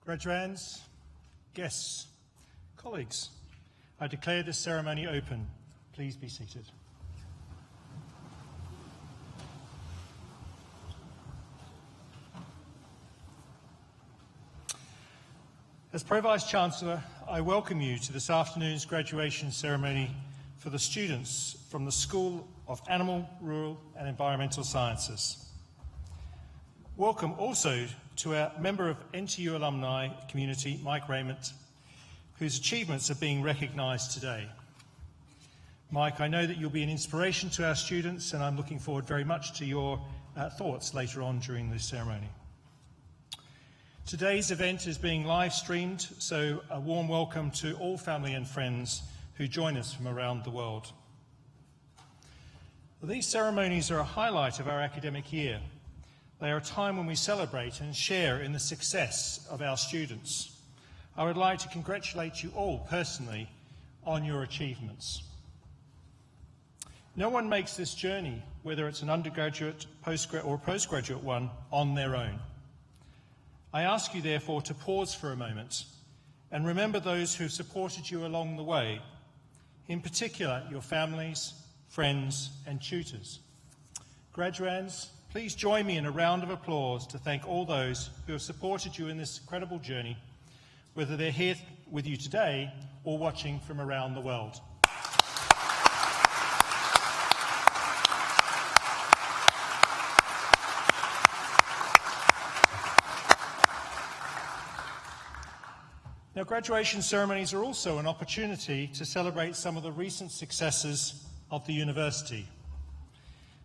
Graduands, guests, colleagues, I declare this ceremony open. Please be seated. As Pro-Vice-Chancellor, I welcome you to this afternoon's graduation ceremony for the students from the School of Animal, Rural and Environmental Sciences. Welcome also to our member of NTU alumni community, Mike Raymond, whose achievements are being recognised today. Mike, I know that you'll be an inspiration to our students, and I'm looking forward very much to your thoughts later on during this ceremony. Today's event is being live streamed, so a warm welcome to all family and friends who join us from around the world. These ceremonies are a highlight of our academic year. They are a time when we celebrate and share in the success of our students. I would like to congratulate you all personally on your achievements. No one makes this journey, whether it's an undergraduate, postgraduate one, on their own. I ask you, therefore, to pause for a moment and remember those who have supported you along the way, in particular your families, friends and tutors. Graduands, please join me in a round of applause to thank all those who have supported you in this incredible journey, whether they're here with you today or watching from around the world. Now, graduation ceremonies are also an opportunity to celebrate some of the recent successes of the university.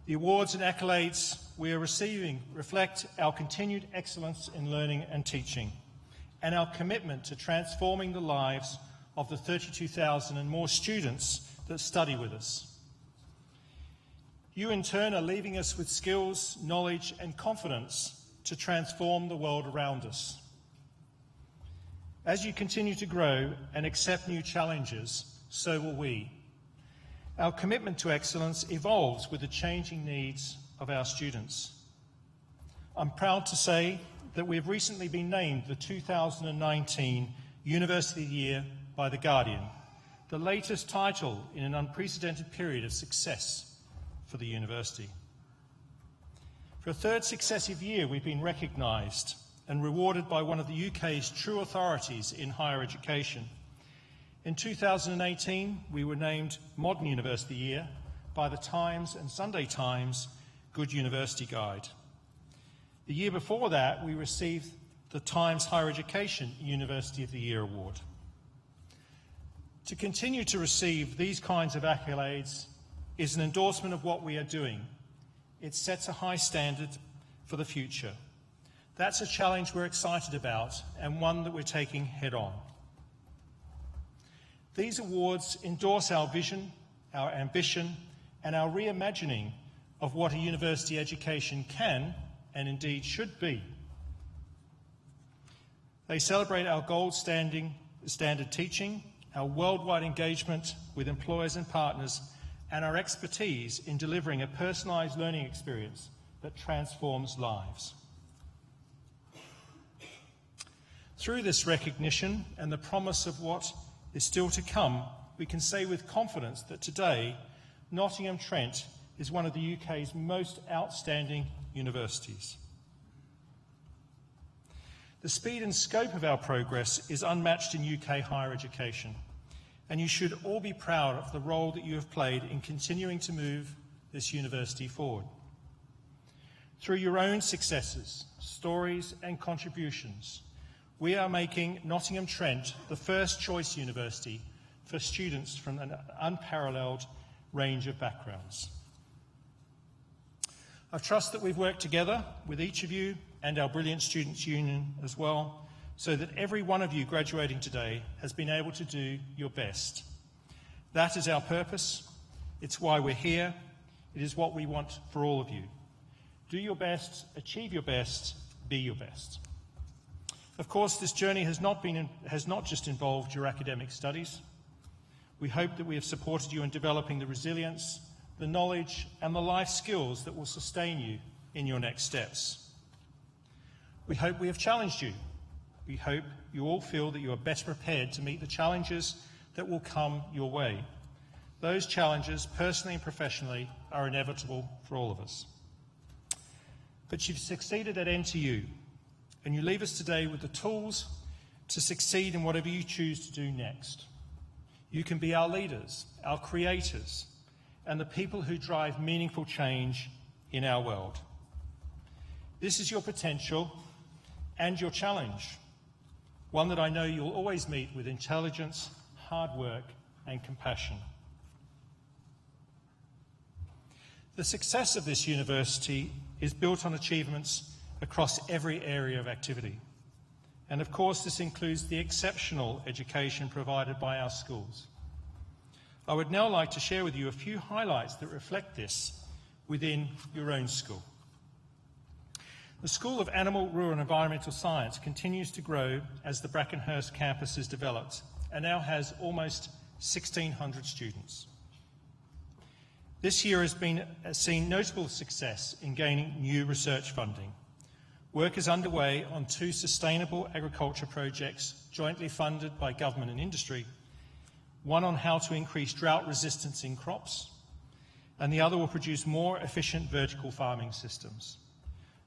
The awards and accolades we are receiving reflect our continued excellence in learning and teaching, and our commitment to transforming the lives of the 32,000 and more students that study with us. You, in turn, are leaving us with skills, knowledge, and confidence to transform the world around us. As you continue to grow and accept new challenges, so will we. Our commitment to excellence evolves with the changing needs of our students. I'm proud to say that we have recently been named the 2019 University of the Year by The Guardian, the latest title in an unprecedented period of success for the university. For a third successive year, we've been recognised and rewarded by one of the UK's true authorities in higher education. In 2018, we were named Modern University Year by the Times and Sunday Times Good University Guide. The year before that, we received the Times Higher Education University of the Year Award. To continue to receive these kinds of accolades is an endorsement of what we are doing. It sets a high standard for the future. That's a challenge we're excited about and one that we're taking head on. These awards endorse our vision, our ambition, and our reimagining of what a university education can and indeed should be. They celebrate our gold standard teaching, our worldwide engagement with employers and partners, and our expertise in delivering a personalised learning experience that transforms lives. Through this recognition and the promise of what is still to come, we can say with confidence that today, Nottingham Trent is one of the UK's most outstanding universities. The speed and scope of our progress is unmatched in UK higher education, and you should all be proud of the role that you have played in continuing to move this university forward. Through your own successes, stories and contributions, we are making Nottingham Trent the first choice university for students from an unparalleled range of backgrounds. I trust that we've worked together with each of you and our brilliant Students' Union as well, so that every one of you graduating today has been able to do your best. That is our purpose. It's why we're here. It is what we want for all of you. Do your best, achieve your best, be your best. Of course, this journey has not just involved your academic studies. We hope that we have supported you in developing the resilience, the knowledge, and the life skills that will sustain you in your next steps. We hope we have challenged you we hope you all feel that you are better prepared to meet the challenges that will come your way. Those challenges, personally and professionally, are inevitable for all of us. But you've succeeded at NTU, and you leave us today with the tools to succeed in whatever you choose to do next. You can be our leaders, our creators, and the people who drive meaningful change in our world. This is your potential and your challenge, one that I know you'll always meet with intelligence, hard work, and compassion. The success of this university is built on achievements across every area of activity. And of course, this includes the exceptional education provided by our schools. I would now like to share with you a few highlights that reflect this within your own school. The School of Animal, Rural and Environmental Science continues to grow as the Brackenhurst campus is developed and now has almost 1,600 students. This year has seen notable success in gaining new research funding. Work is underway on 2 sustainable agriculture projects jointly funded by government and industry, one on how to increase drought resistance in crops, and the other will produce more efficient vertical farming systems.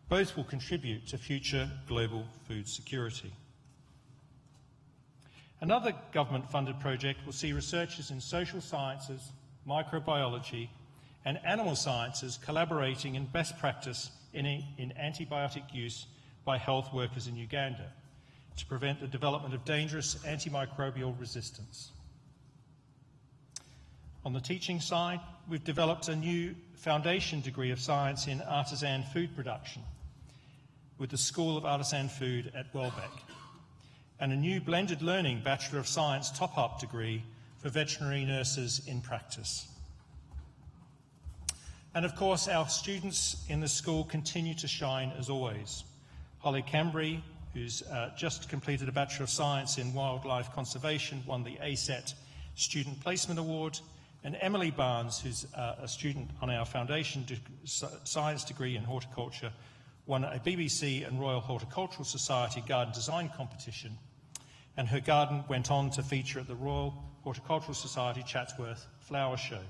Both will contribute to future global food security. Another government-funded project will see researchers in social sciences, microbiology, and animal sciences collaborating in best practice in antibiotic use by health workers in Uganda to prevent the development of dangerous antimicrobial resistance. On the teaching side, we've developed a new foundation degree of science in artisan food production with the School of Artisan Food at Welbeck, and a new blended learning Bachelor of Science top-up degree for veterinary nurses in practice. And of course, our students in the school continue to shine as always. Holly Cambry, who's just completed a Bachelor of Science in Wildlife Conservation, won the ASET Student Placement Award, and Emily Barnes, who's a student on our Foundation Science degree in horticulture, won a BBC and Royal Horticultural Society garden design competition, and her garden went on to feature at the Royal Horticultural Society Chatsworth Flower Show.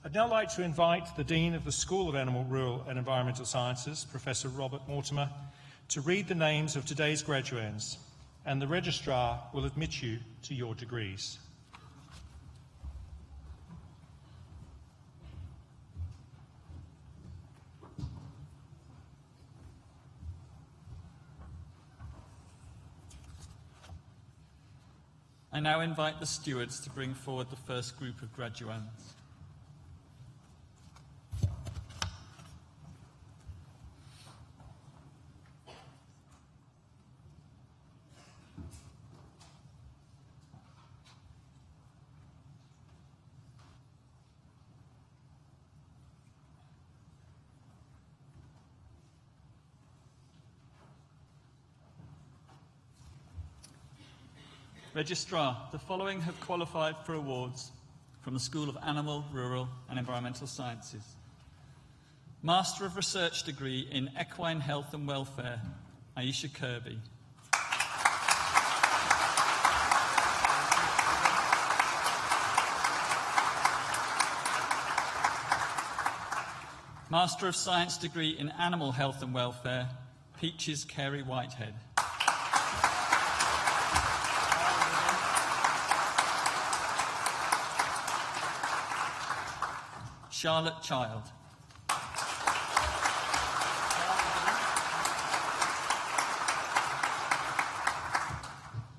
I'd now like to invite the Dean of the School of Animal, Rural and Environmental Sciences, Professor Robert Mortimer, to read the names of today's graduands, and the Registrar will admit you to your degrees. I now invite the stewards to bring forward the first group of graduands. Registrar, the following have qualified for awards from the School of Animal, Rural and Environmental Sciences. Master of Research degree in Equine Health and Welfare, Aisha Kirby. Master of Science degree in Animal Health and Welfare, Peaches Carey Whitehead. Charlotte Child.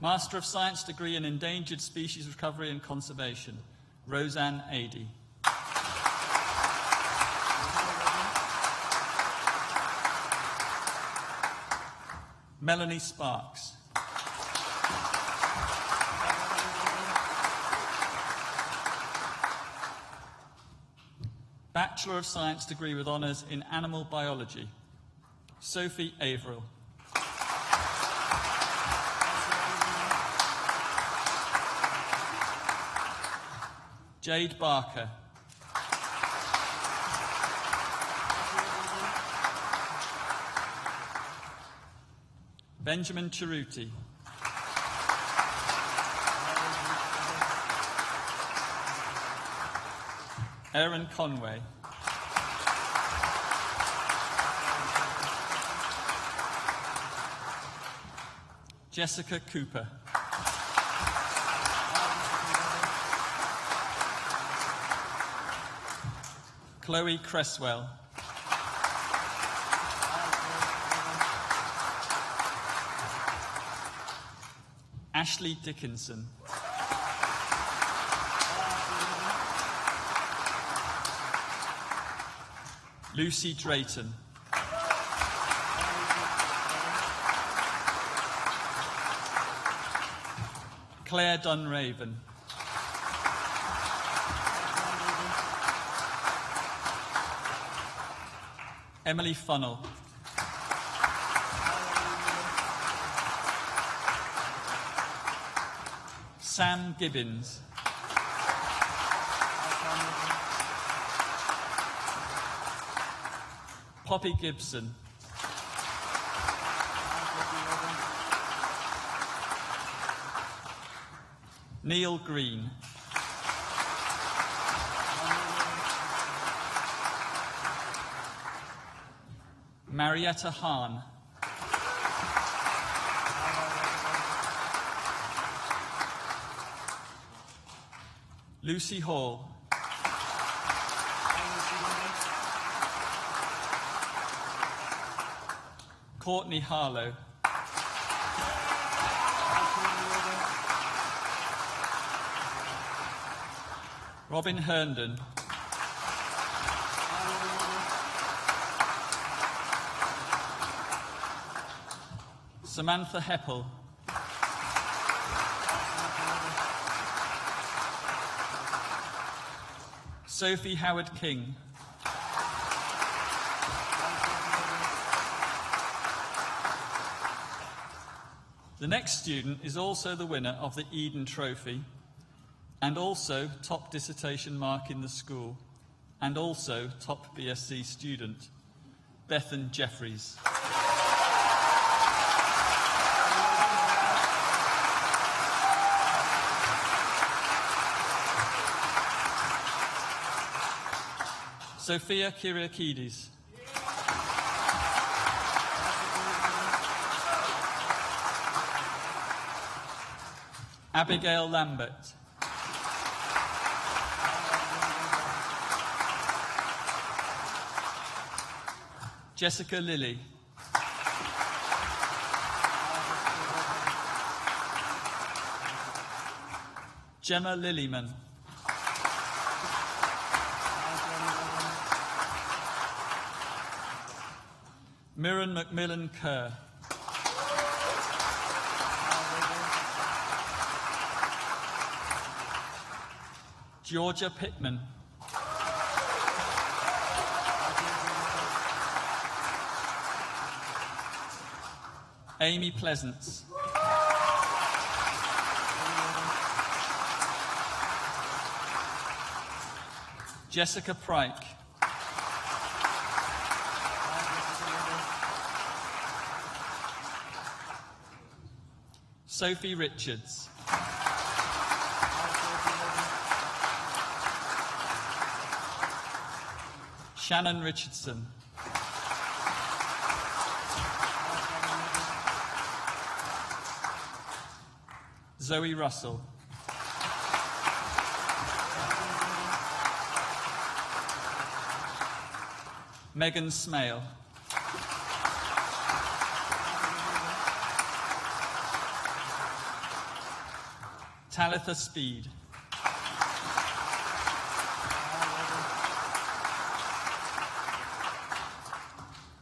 Master of Science degree in Endangered Species Recovery and Conservation, Roseanne Adey. Melanie Sparks. Bachelor of Science degree with honours in Animal Biology, Sophie Averill. Jade Barker. Benjamin Cerruti, Aaron Conway, Jessica Cooper, Chloe Cresswell, Ashley Dickinson, Lucy Drayton, Claire Dunraven, Emily Funnell, Sam Gibbons, Poppy Gibson, Neil Green, Marietta Hahn, Lucy Hall, Courtney Harlow, Robin Herndon, Samantha Heppel, Sophie Howard King, the next student is also the winner of the Eden Trophy and also top dissertation mark in the school and also top BSc student, Bethan Jeffries. Sophia Kyriakides. Abigail Lambert. Jessica Lilly. Gemma Lillyman. Mirren Macmillan Kerr. Georgia Pittman. Amy Pleasance. Jessica Pryke. Sophie Richards. Shannon Richardson. Zoe Russell. Megan Smale. Talitha Speed.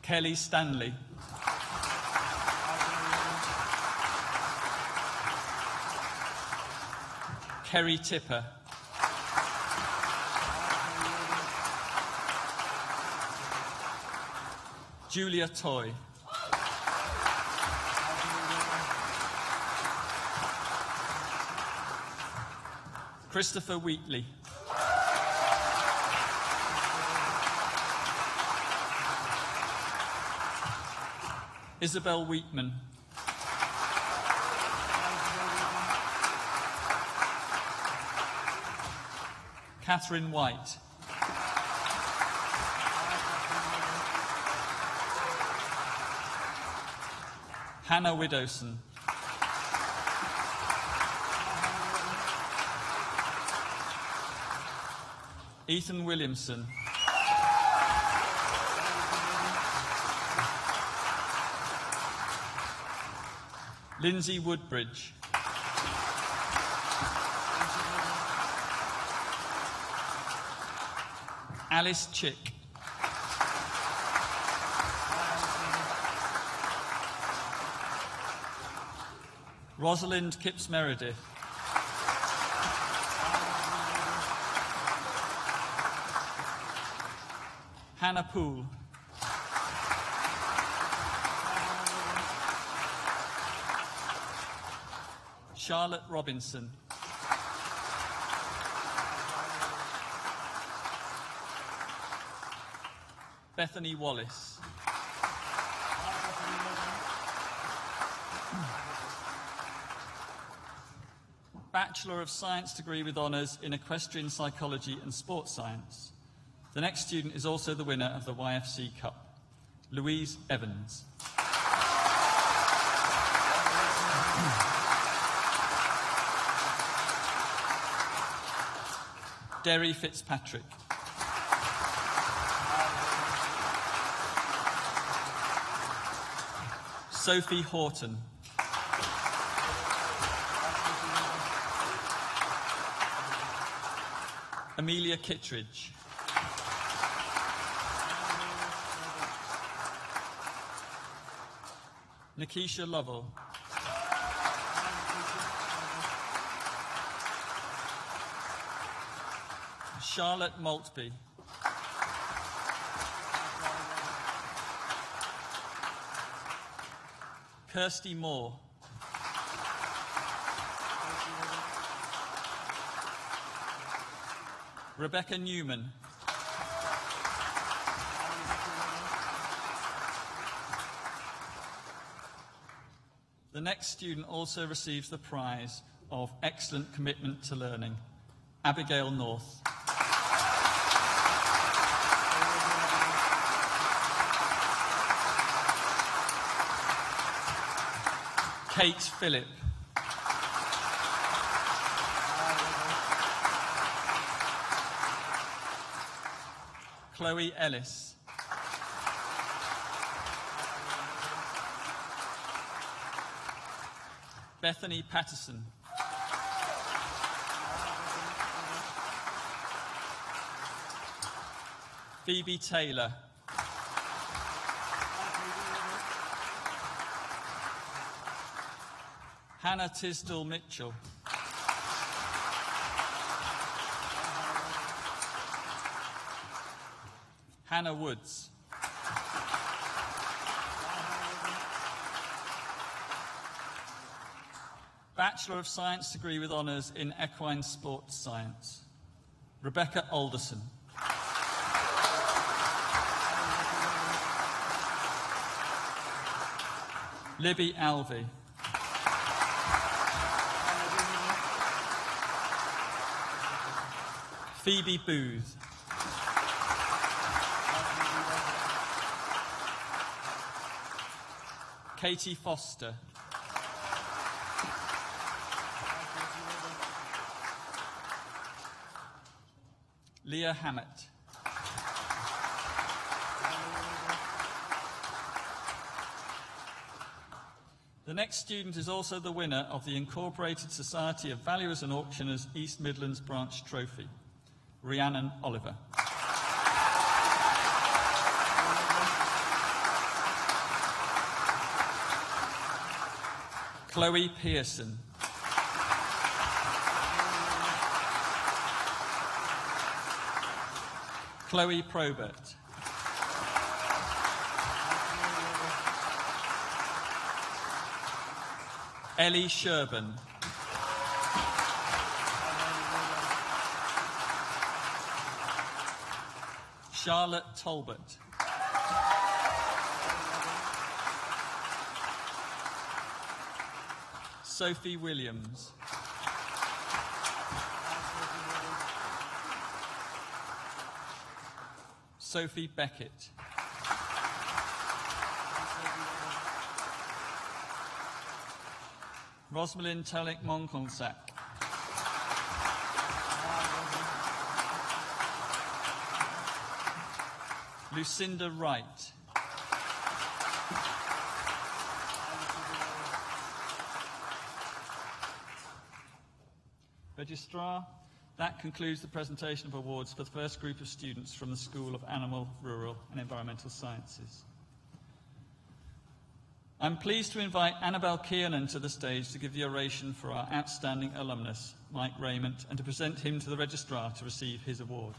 Kelly Stanley. Kerry Tipper. Julia Toy. Christopher Wheatley. Isabel Wheatman. Catherine White. Hannah Widowson. Ethan Williamson. Lindsay Woodbridge. Alice Chick. Rosalind Kipps Meredith. Hannah Poole. Charlotte Robinson. Bethany Wallace. Bachelor of Science degree with honours in Equestrian Psychology and Sports Science. The next student is also the winner of the YFC Cup, Louise Evans. Derry Fitzpatrick. Sophie Horton. Amelia Kittredge. Nikisha Lovell. Charlotte Maltby. Kirsty Moore. Rebecca Newman. The next student also receives the prize of Excellent Commitment to Learning, Abigail North. Kate Phillip. Chloe Ellis. Bethany Patterson. Phoebe Taylor. Hannah Tisdall Mitchell. Hannah Woods. Bachelor of Science degree with honours in Equine Sports Science, Rebecca Alderson. Libby Alvey. Phoebe Booth. Katie Foster. Leah Hammett. The next student is also the winner of the Incorporated Society of Valuers and Auctioneers East Midlands Branch Trophy, Rhiannon Oliver. Chloe Pearson. Chloe Probert. Ellie Sherburn. Charlotte Talbot. Sophie Williams. Sophie Beckett. Rosalind Tullock Monconsack. Lucinda Wright. Registrar, that concludes the presentation of awards for the first group of students from the School of Animal, Rural and Environmental Sciences. I'm pleased to invite Annabelle Kiernan to the stage to give the oration for our outstanding alumnus, Mike Raymond, and to present him to the Registrar to receive his award.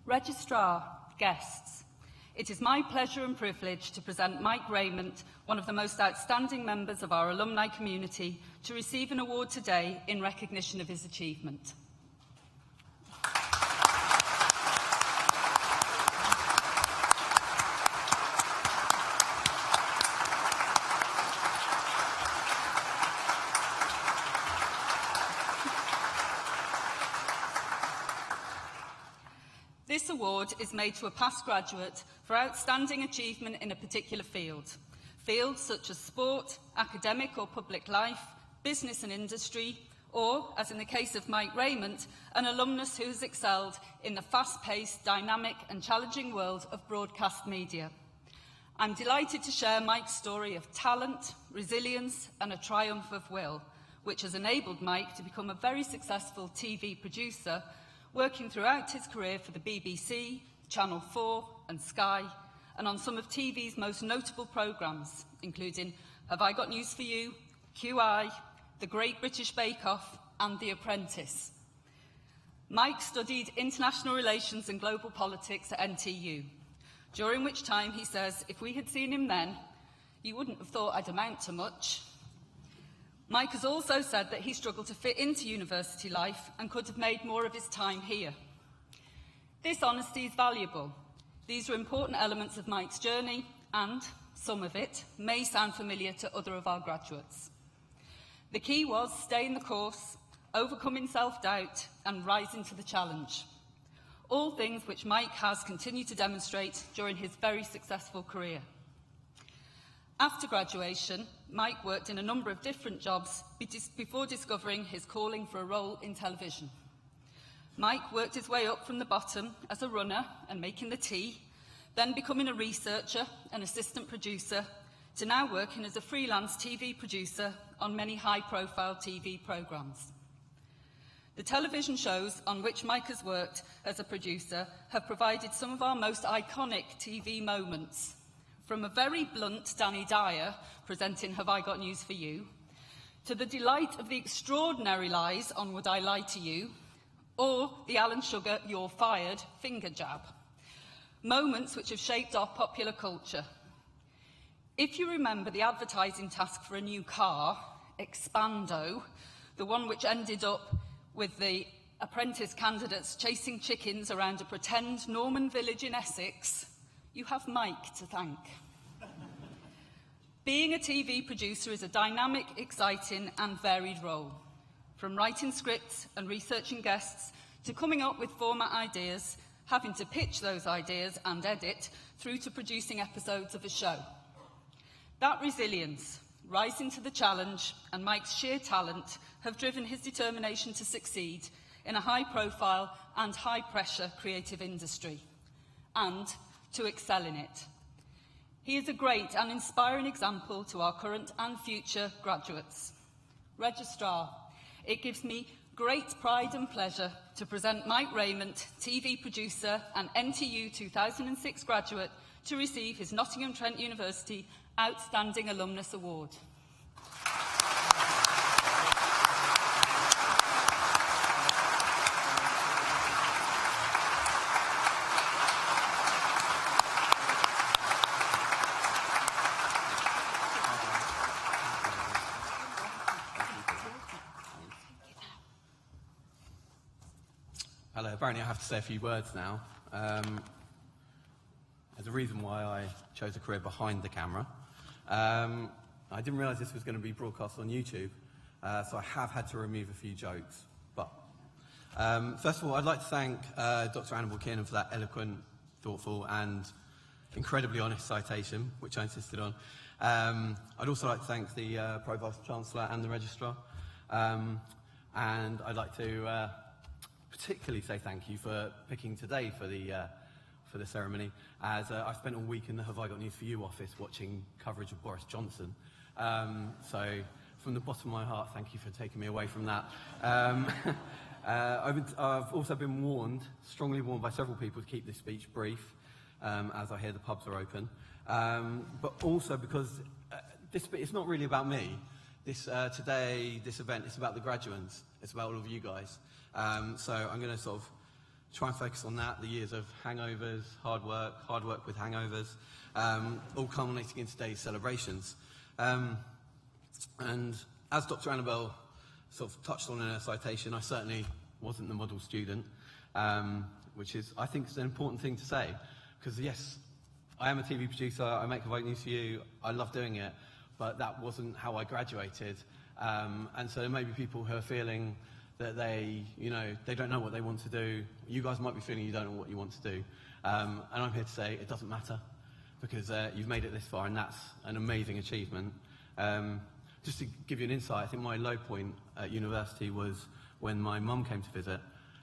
Registrar, guests, it is my pleasure and privilege to present Mike Raymond, one of the most outstanding members of our alumni community, to receive an award today in recognition of his achievement. This award is made to a past graduate for outstanding achievement in a particular field. Fields such as sport, academic or public life, business and industry, or, as in the case of Mike Raymond, an alumnus who has excelled in the fast-paced, dynamic and challenging world of broadcast media. I'm delighted to share Mike's story of talent, resilience and a triumph of will, which has enabled Mike to become a very successful TV producer, working throughout his career for the BBC, Channel 4 and Sky, and on some of TV's most notable programmes, including Have I Got News for You, QI, The Great British Bake Off and The Apprentice. Mike studied international relations and global politics at NTU, during which time he says, if we had seen him then, you wouldn't have thought I'd amount to much. Mike has also said that he struggled to fit into university life and could have made more of his time here. This honesty is valuable. These are important elements of Mike's journey and, some of it, may sound familiar to other of our graduates. The key was staying the course, overcoming self-doubt and rising to the challenge. All things which Mike has continued to demonstrate during his very successful career. After graduation, Mike worked in a number of different jobs before discovering his calling for a role in television. Mike worked his way up from the bottom as a runner and making the tea, then becoming a researcher and assistant producer, to now working as a freelance TV producer on many high-profile TV programmes. The television shows on which Mike has worked as a producer have provided some of our most iconic TV moments, from a very blunt Danny Dyer presenting Have I Got News for You, to the delight of the extraordinary lies on Would I Lie to You, or the Alan Sugar You're Fired finger jab. Moments which have shaped our popular culture. If you remember the advertising task for a new car, Expando, the one which ended up with the apprentice candidates chasing chickens around a pretend Norman village in Essex, you have Mike to thank. Being a TV producer is a dynamic, exciting and varied role. From writing scripts and researching guests to coming up with format ideas, having to pitch those ideas and edit, through to producing episodes of a show. That resilience, rising to the challenge and Mike's sheer talent have driven his determination to succeed in a high-profile and high-pressure creative industry, and to excel in it. He is a great and inspiring example to our current and future graduates. Registrar, it gives me great pride and pleasure to present Mike Raymond, TV producer and NTU 2006 graduate, to receive his Nottingham Trent University Outstanding Alumnus Award. Hello, apparently I have to say a few words now. There's a reason why I chose a career behind the camera. I didn't realise this was going to be broadcast on YouTube, so I have had to remove a few jokes. But first of all, I'd like to thank Dr. Annabel Kiernan for that eloquent, thoughtful and incredibly honest citation, which I insisted on. I'd also like to thank the Pro-Vice-Chancellor and the Registrar. And I'd like to particularly say thank you for picking today for the ceremony, as I spent all week in the Have I Got News For You office watching coverage of Boris Johnson. So from the bottom of my heart, thank you for taking me away from that. I've also been warned, strongly warned by several people, to keep this speech brief, as I hear the pubs are open. But also because it's not really about me. This event, it's about the graduates. It's about all of you guys. So I'm going to sort of try and focus on that, the years of hangovers, hard work with hangovers, all culminating in today's celebrations. And as Dr. Annabel sort of touched on in her citation, I certainly wasn't the model student, which is, I think, is an important thing to say. Because yes, I am a TV producer, I make Have I Got News For You, I love doing it, but that wasn't how I graduated. And so there may be people who are feeling that they don't know what they want to do. You guys might be feeling you don't know what you want to do. And I'm here to say it doesn't matter, because you've made it this far, and that's an amazing achievement. Just to give you an insight, I think my low point at university was when my mum came to visit,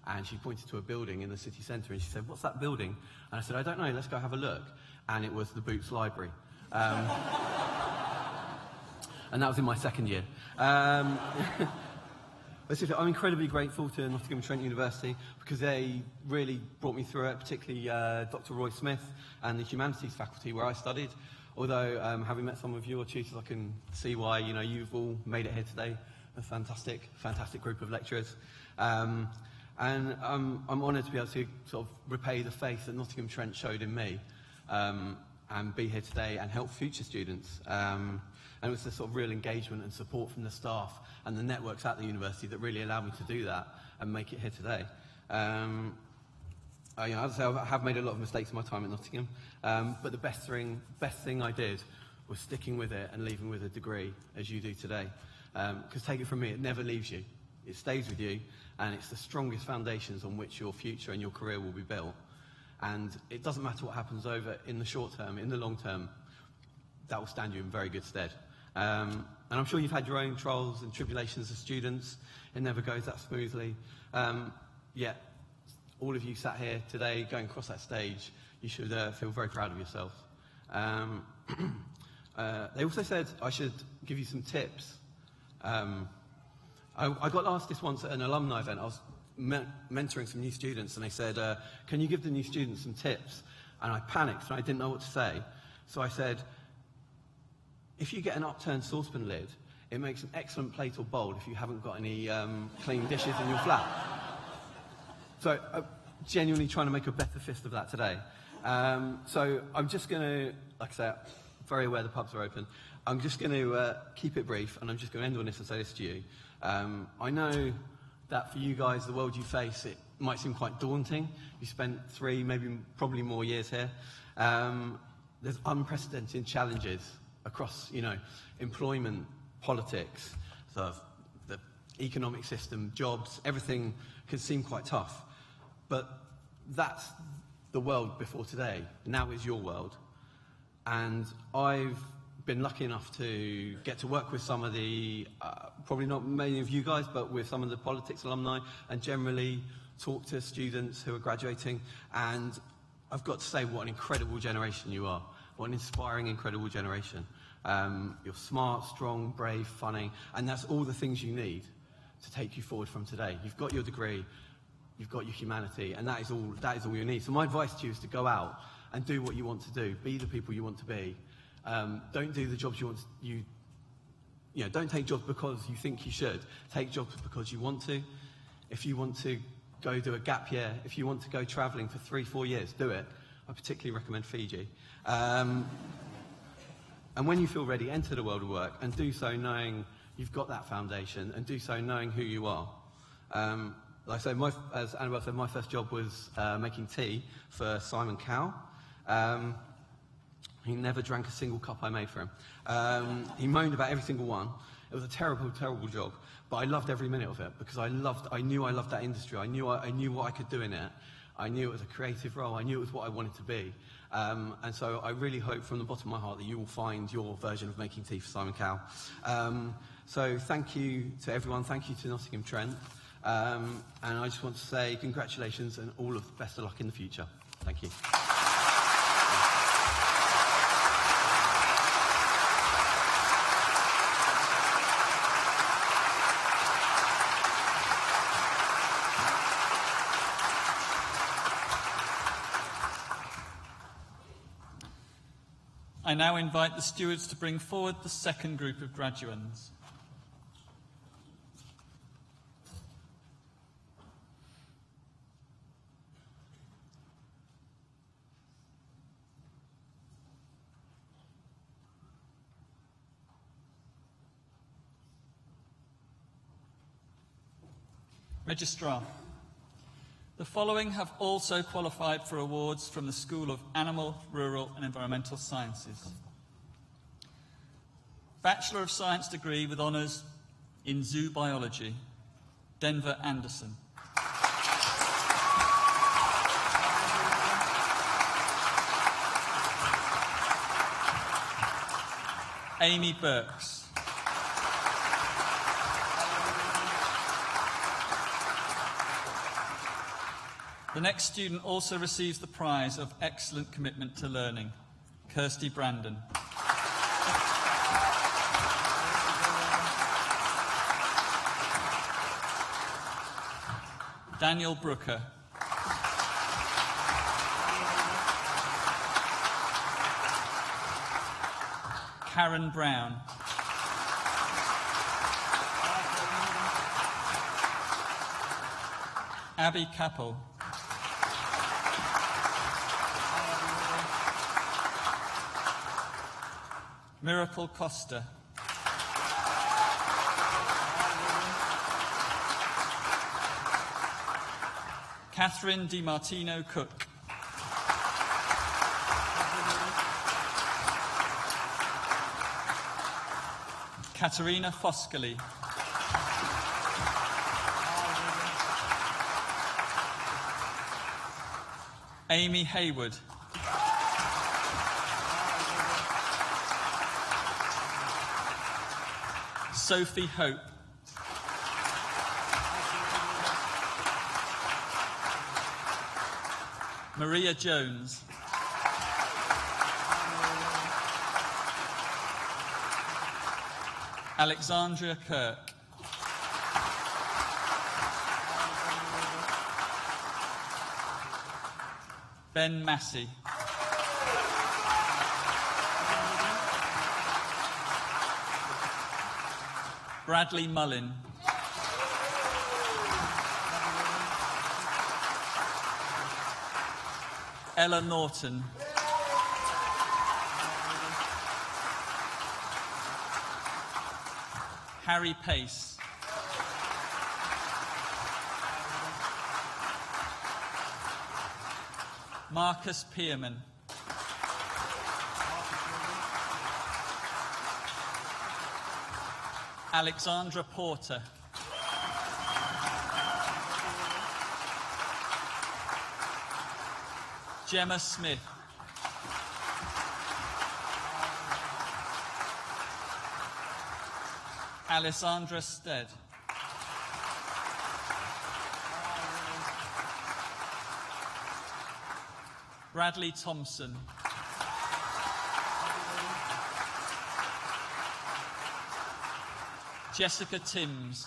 and she pointed to a building in the city centre, and she said, "What's that building?" And I said, "I don't know, let's go have a look." And it was the Boots Library. And that was in my second year. I'm incredibly grateful to Nottingham and Trent University, because they really brought me through it, particularly Dr. Roy Smith and the Humanities faculty where I studied. Although, having met some of your tutors, I can see why you've all made it here today. A fantastic, fantastic group of lecturers. And I'm honoured to be able to sort of repay the faith that Nottingham Trent showed in me, and be here today and help future students. And it was the sort of real engagement and support from the staff and the networks at the university that really allowed me to do that and make it here today. As I say, I have made a lot of mistakes in my time at Nottingham, but the best thing I did was sticking with it and leaving with a degree, as you do today. Because take it from me, it never leaves you. It stays with you, and it's the strongest foundations on which your future and your career will be built. And it doesn't matter what happens over in the short term, in the long term, that will stand you in very good stead. And I'm sure you've had your own trials and tribulations as students. It never goes that smoothly. Yet, all of you sat here today going across that stage, you should feel very proud of yourselves. They also said I should give you some tips. I got asked this once at an alumni event. I was mentoring some new students, and they said, can you give the new students some tips? And I panicked, and I didn't know what to say. So I said, if you get an upturned saucepan lid, it makes an excellent plate or bowl if you haven't got any clean dishes in your flat. So I'm genuinely trying to make a better fist of that today. So I'm just going to, like I say, very aware the pubs are open. I'm just going to keep it brief, and I'm just going to end on this and say this to you. I know that for you guys, the world you face, it might seem quite daunting. You spent 3, probably more years here. There's unprecedented challenges across, employment, politics, sort of the economic system, jobs, everything can seem quite tough. But that's the world before today. Now is your world. And I've been lucky enough to get to work with some of the, probably not many of you guys, but with some of the politics alumni, and generally talk to students who are graduating. And I've got to say, what an incredible generation you are. What an inspiring, incredible generation. You're smart, strong, brave, funny, and that's all the things you need to take you forward from today. You've got your degree, you've got your humanity, and that is all you need. So my advice to you is to go out and do what you want to do. Be the people you want to be. Don't do the jobs you want to, don't take jobs because you think you should. Take jobs because you want to. If you want to go do a gap year, if you want to go travelling for 3-4 years, do it. I particularly recommend Fiji. And when you feel ready, enter the world of work, and do so knowing you've got that foundation, and do so knowing who you are. Like I say, as Annabel said, my first job was making tea for Simon Cowell. He never drank a single cup I made for him. He moaned about every single one. It was a terrible, terrible job, but I loved every minute of it because I knew I loved that industry. I knew what I could do in it. I knew it was a creative role. I knew it was what I wanted to be. And so I really hope from the bottom of my heart that you will find your version of making tea for Simon Cowell. So thank you to everyone. Thank you to Nottingham Trent. And I just want to say congratulations and all of the best of luck in the future. Thank you. I now invite the stewards to bring forward the second group of graduands. Registrar. The following have also qualified for awards from the School of Animal, Rural and Environmental Sciences. Bachelor of Science degree with honours in Zoo Biology, Denver Anderson. Amy Burks. The next student also receives the prize of excellent commitment to learning, Kirsty Brandon. Daniel Brooker. Karen Brown. Abby Capel. Miracle Costa. Catherine DiMartino Cook. Katerina Foscali. Amy Hayward. Sophie Hope. Maria Jones. Alexandria Kirk. Ben Massey. Bradley Mullin. Ella Norton. Harry Pace. Marcus Pearman. Alexandra Porter. Gemma Smith. Alessandra Stead. Bradley Thompson. Jessica Timms.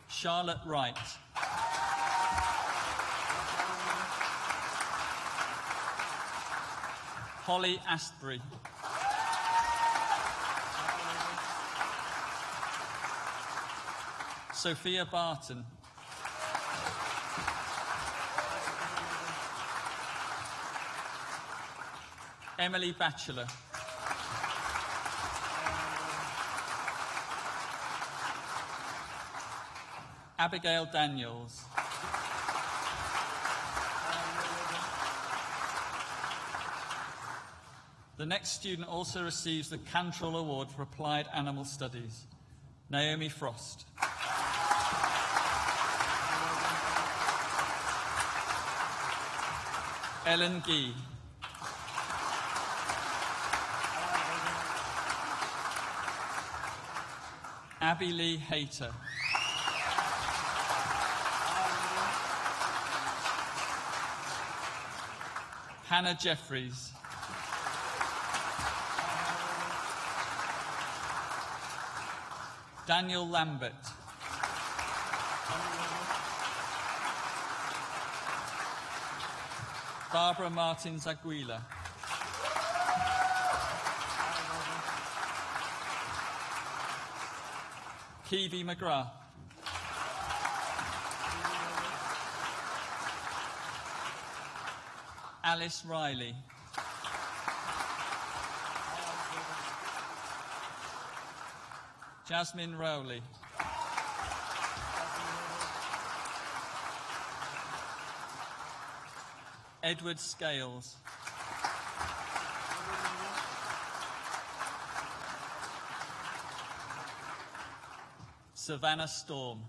Charlotte Wright. Holly Astbury. Sophia Barton. Emily Bachelor. Abigail Daniels. The next student also receives the Cantrell Award for Applied Animal Studies, Naomi Frost. Ellen Gee. Abby Lee Hayter. Hannah Jeffries. Daniel Lambert. Barbara Martins Aguila. Kiwi McGrath. Alice Riley. Jasmine Rowley. Edward Scales. Savannah Storm.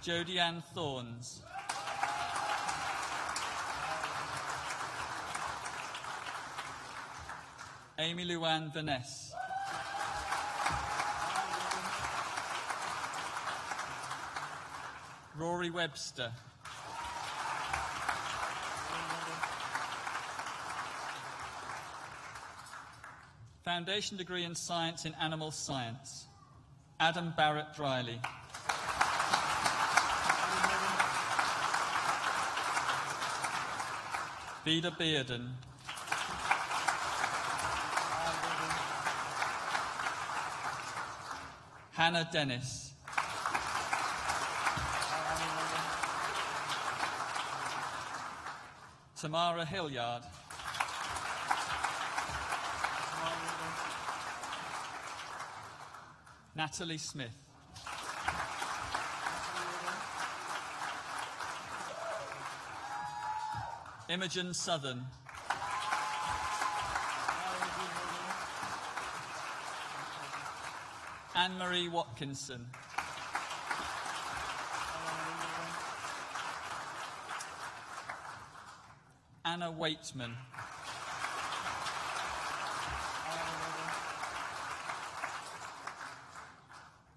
Jodie Ann Thorns. Amy Luann Vaness. Rory Webster. Foundation degree in Science in Animal Science, Adam Barrett Driley. Vida Bearden. Hannah Dennis. Tamara Hilliard. Natalie Smith. Imogen Southern. Anne-Marie Watkinson. Anna Waitman.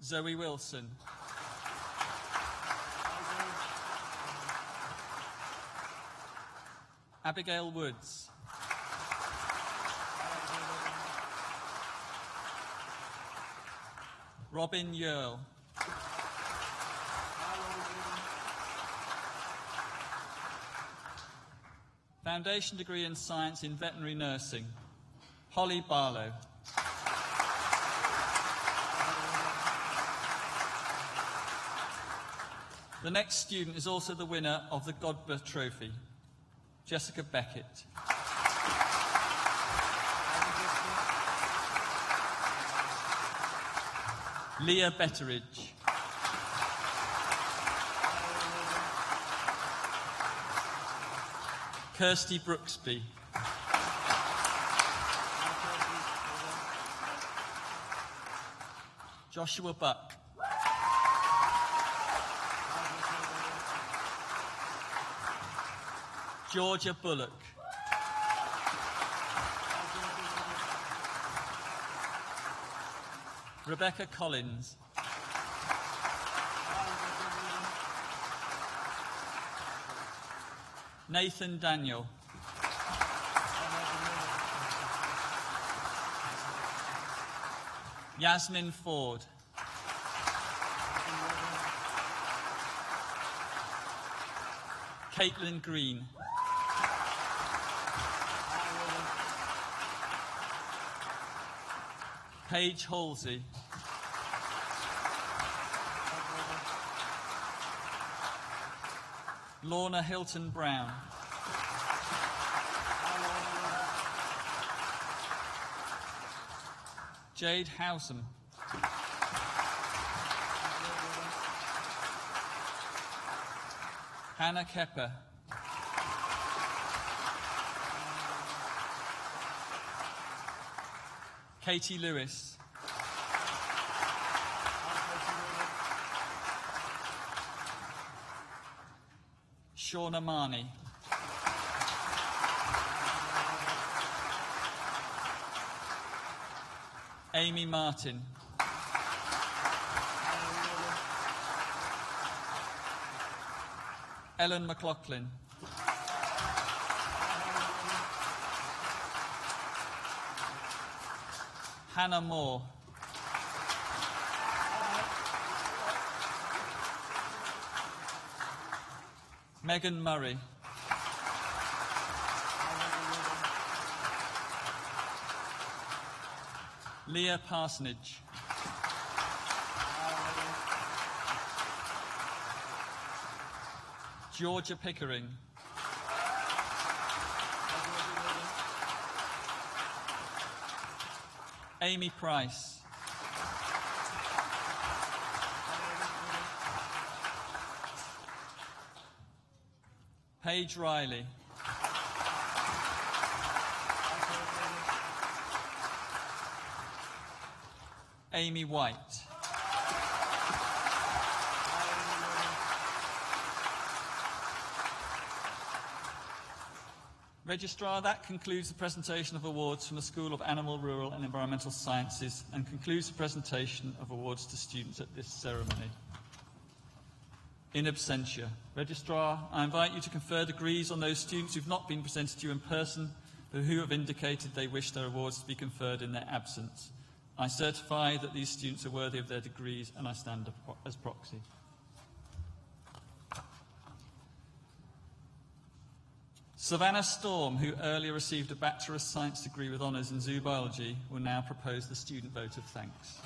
Zoe Wilson. Abigail Woods. Robin Yearle. Foundation degree in Science in Veterinary Nursing, Holly Barlow. The next student is also the winner of the Godber Trophy, Jessica Beckett. Leah Betteridge. Kirsty Brooksby. Joshua Buck. Georgia Bullock. Rebecca Collins. Nathan Daniel. Yasmin Ford. Caitlin Green. Paige Halsey. Lorna Hilton Brown. Jade Howsam. Hannah Kepper. Katie Lewis. Shauna Marnie. Amy Martin. Ellen McLaughlin. Hannah Moore. Megan Murray. Leah Parsonage. Georgia Pickering. Amy Price. Paige Riley. Amy White. Registrar, that concludes the presentation of awards from the School of Animal, Rural and Environmental Sciences and concludes the presentation of awards to students at this ceremony. In absentia, Registrar, I invite you to confer degrees on those students who have not been presented to you in person, but who have indicated they wish their awards to be conferred in their absence. I certify that these students are worthy of their degrees and I stand as proxy. Savannah Storm, who earlier received a Bachelor of Science degree with honours in zoo biology, will now propose the student vote of thanks.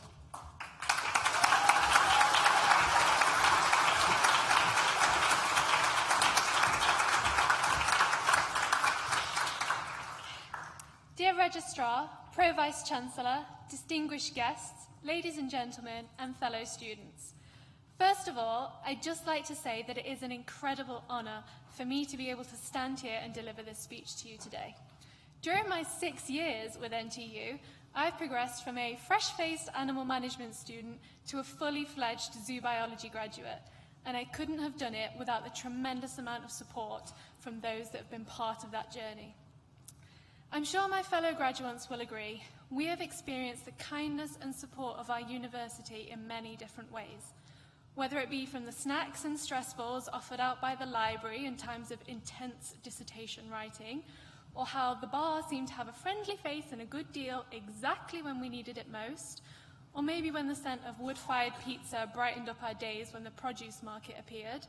Dear Registrar, Pro-Vice-Chancellor, distinguished guests, ladies and gentlemen, and fellow students. First of all, I'd just like to say that it is an incredible honour for me to be able to stand here and deliver this speech to you today. During my 6 years with NTU, I've progressed from a fresh-faced animal management student to a fully fledged zoo biology graduate, and I couldn't have done it without the tremendous amount of support from those that have been part of that journey. I'm sure my fellow graduates will agree, we have experienced the kindness and support of our university in many different ways. Whether it be from the snacks and stress balls offered out by the library in times of intense dissertation writing, or how the bar seemed to have a friendly face and a good deal exactly when we needed it most, or maybe when the scent of wood-fired pizza brightened up our days when the produce market appeared,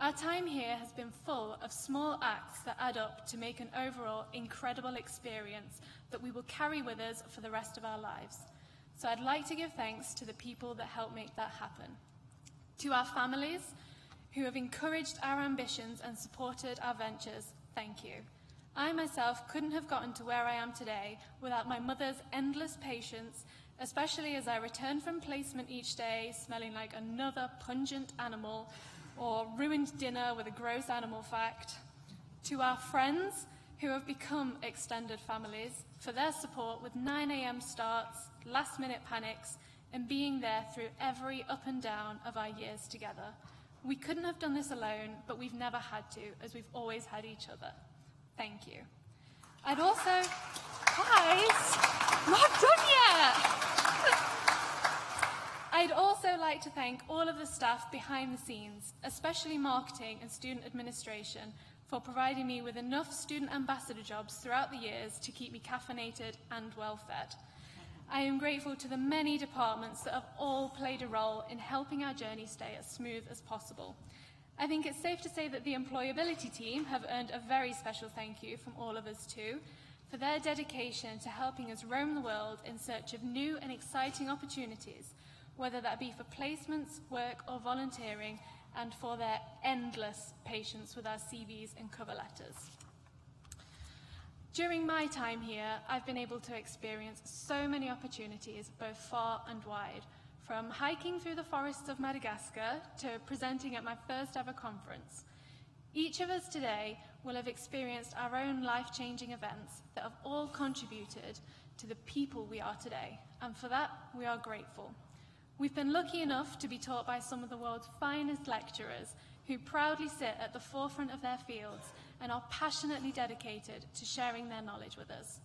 our time here has been full of small acts that add up to make an overall incredible experience that we will carry with us for the rest of our lives. So I'd like to give thanks to the people that helped make that happen. To our families who have encouraged our ambitions and supported our ventures, thank you. I myself couldn't have gotten to where I am today without my mother's endless patience, especially as I returned from placement each day smelling like another pungent animal or ruined dinner with a gross animal fact. To our friends who have become extended families for their support with 9 a.m. starts, last-minute panics, and being there through every up and down of our years together. We couldn't have done this alone, but we've never had to, as we've always had each other. Thank you. I'd also... Guys, not done yet! I'd also like to thank all of the staff behind the scenes, especially marketing and student administration, for providing me with enough student ambassador jobs throughout the years to keep me caffeinated and well-fed. I am grateful to the many departments that have all played a role in helping our journey stay as smooth as possible. I think it's safe to say that the employability team have earned a very special thank you from all of us too, for their dedication to helping us roam the world in search of new and exciting opportunities, whether that be for placements, work or volunteering, and for their endless patience with our CVs and cover letters. During my time here, I've been able to experience so many opportunities, both far and wide, from hiking through the forests of Madagascar to presenting at my first ever conference. Each of us today will have experienced our own life-changing events that have all contributed to the people we are today, and for that we are grateful. We've been lucky enough to be taught by some of the world's finest lecturers who proudly sit at the forefront of their fields and are passionately dedicated to sharing their knowledge with us.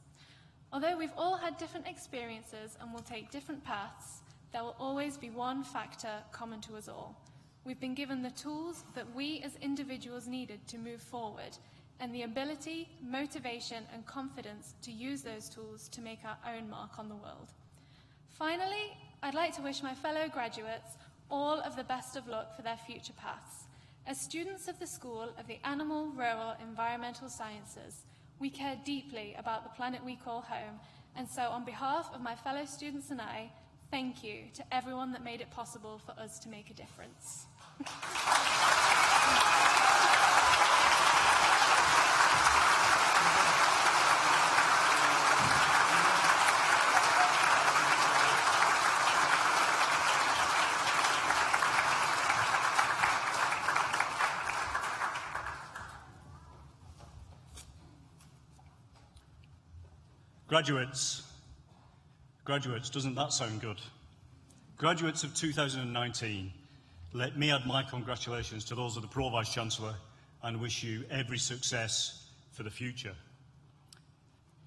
Although we've all had different experiences and will take different paths, there will always be one factor common to us all. We've been given the tools that we as individuals needed to move forward, and the ability, motivation, and confidence to use those tools to make our own mark on the world. Finally, I'd like to wish my fellow graduates all of the best of luck for their future paths. As students of the School of the Animal, Rural, Environmental Sciences, we care deeply about the planet we call home, and so on behalf of my fellow students and I, thank you to everyone that made it possible for us to make a difference. Graduates, doesn't that sound good? Graduates of 2019, let me add my congratulations to those of the Pro Vice-Chancellor and wish you every success for the future.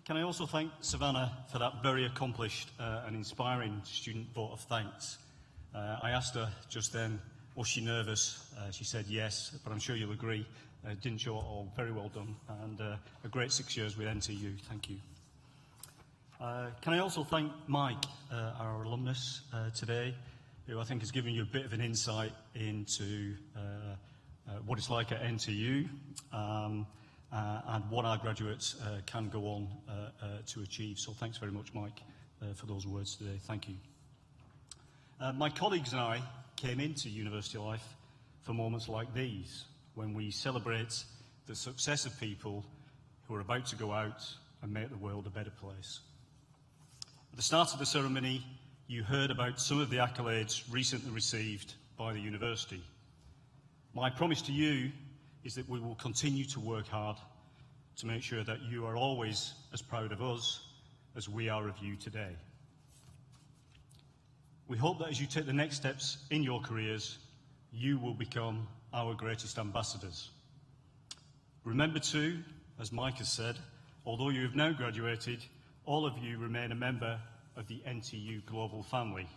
Can I also thank Savannah for that very accomplished and inspiring student vote of thanks. I asked her just then, was she nervous? She said yes, but I'm sure you'll agree, didn't show at all. Very well done, and a great 6 years with NTU. Thank you. Can I also thank Mike, our alumnus today, who I think has given you a bit of an insight into what it's like at NTU and what our graduates can go on to achieve. So thanks very much, Mike, for those words today. Thank you. My colleagues and I came into university life for moments like these, when we celebrate the success of people who are about to go out and make the world a better place. At the start of the ceremony, you heard about some of the accolades recently received by the university. My promise to you is that we will continue to work hard to make sure that you are always as proud of us as we are of you today. We hope that as you take the next steps in your careers, you will become our greatest ambassadors. Remember too, as Mike has said, although you have now graduated, all of you remain a member of the NTU global family.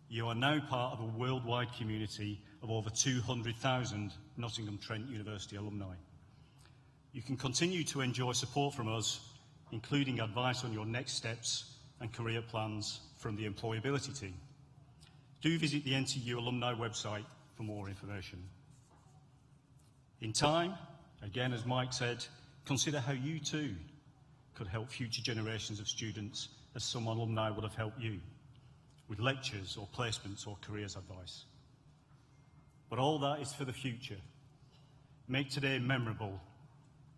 You are now part of a worldwide community of over 200,000 Nottingham Trent University alumni. You can continue to enjoy support from us, including advice on your next steps and career plans from the employability team. Do visit the NTU alumni website for more information. In time, again, as Mike said, consider how you too could help future generations of students, as some alumni would have helped you, with lectures or placements or careers advice. But all that is for the future. Make today memorable.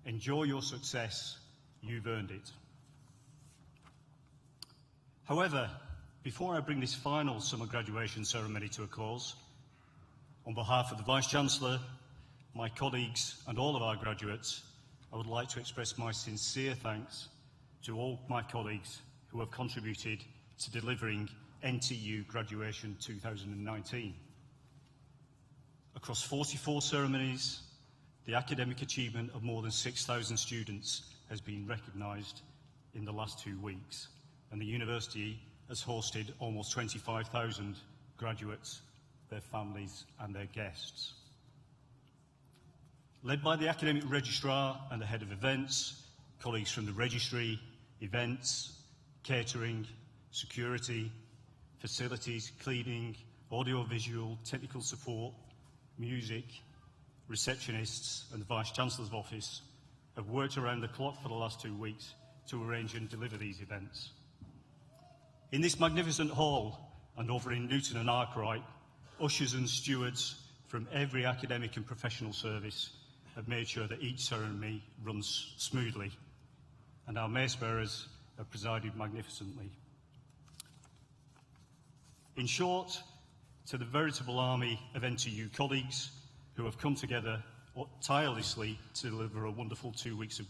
Enjoy your success. You've earned it. However, before I bring this final summer graduation ceremony to a close, on behalf of the Vice-Chancellor, my colleagues and all of our graduates, I would like to express my sincere thanks to all my colleagues who have contributed to delivering NTU Graduation 2019. Across 44 ceremonies, the academic achievement of more than 6,000 students has been recognised in the last 2 weeks, and the university has hosted almost 25,000 graduates, their families and their guests. Led by the academic registrar and the head of events, colleagues from the registry, events, catering, security, facilities, cleaning, audio-visual, technical support, music, receptionists and the Vice-Chancellor's office have worked around the clock for the last 2 weeks to arrange and deliver these events. In this magnificent hall and over in Newton and Arkwright, ushers and stewards from every academic and professional service have made sure that each ceremony runs smoothly, and our mace bearers have presided magnificently. In short, to the veritable army of NTU colleagues who have come together tirelessly to deliver a wonderful 2 weeks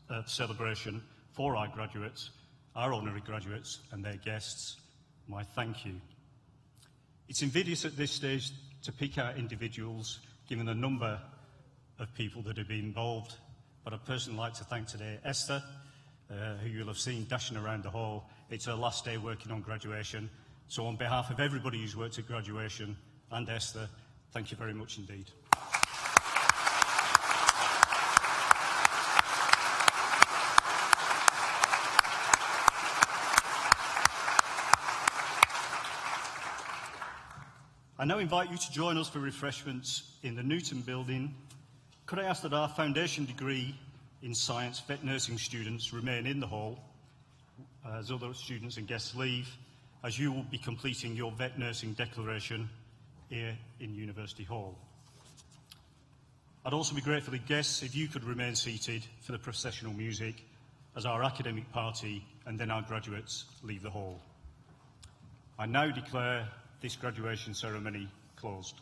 of celebration for our graduates, our honorary graduates and their guests. My thank you. It's invidious at this stage to pick out individuals, given the number of people that have been involved, but I'd personally like to thank today Esther, who you'll have seen dashing around the hall. It's her last day working on graduation. So on behalf of everybody who's worked at graduation and Esther, thank you very much indeed. I now invite you to join us for refreshments in the Newton building. Could I ask that our foundation degree in science vet nursing students remain in the hall as other students and guests leave, as you will be completing your vet nursing declaration here in University Hall. I'd also be grateful to guests if you could remain seated for the processional music as our academic party and then our graduates leave the hall. I now declare this graduation ceremony closed.